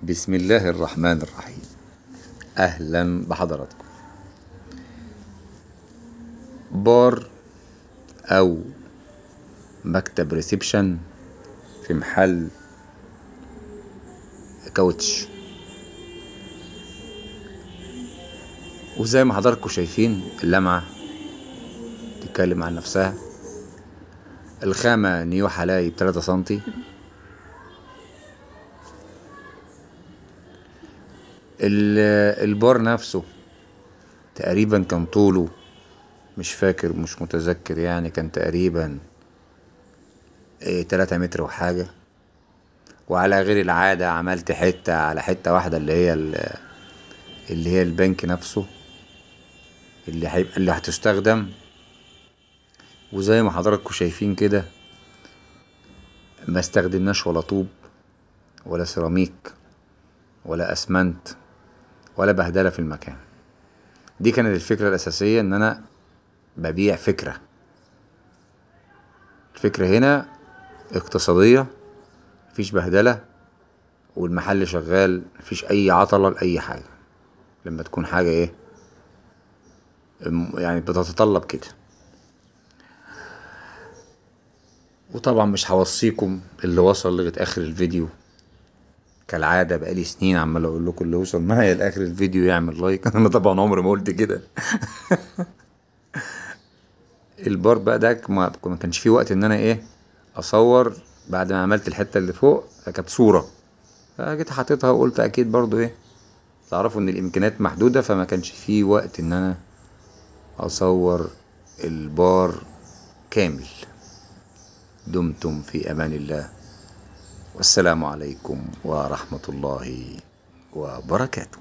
بسم الله الرحمن الرحيم. أهلا بحضراتكم. بار أو مكتب ريسبشن في محل كاوتش، وزي ما حضراتكم شايفين اللمعة تتكلم عن نفسها. الخامة نيو حلاي ب3 سنتي. البار نفسه تقريبا كان طوله مش فاكر، مش متذكر، يعني كان تقريبا 3 متر وحاجة. وعلى غير العادة عملت حتة على حتة واحدة اللي هي البنك نفسه اللي هتستخدم. وزي ما حضراتكم شايفين كده ما استخدمناش ولا طوب ولا سيراميك ولا اسمنت ولا بهدلة في المكان. دي كانت الفكرة الأساسية، إن أنا ببيع فكرة. الفكرة هنا اقتصادية، مفيش بهدلة، والمحل شغال، مفيش أي عطلة لأي حاجة. لما تكون حاجة يعني بتتطلب كده. وطبعا مش هوصيكم اللي وصل لغاية آخر الفيديو، كالعادة بقالي سنين عمال أقول لكم اللي وصل معايا لآخر الفيديو يعمل لايك. أنا طبعا عمري ما قلت كده. البار بقى ده ما كانش فيه وقت ان انا اصور. بعد ما عملت الحته اللي فوق كانت صوره، فجيت حطيتها وقلت اكيد برضو تعرفوا ان الامكانيات محدوده، فما كانش فيه وقت ان انا اصور البار كامل. دمتم في امان الله، والسلام عليكم ورحمه الله وبركاته.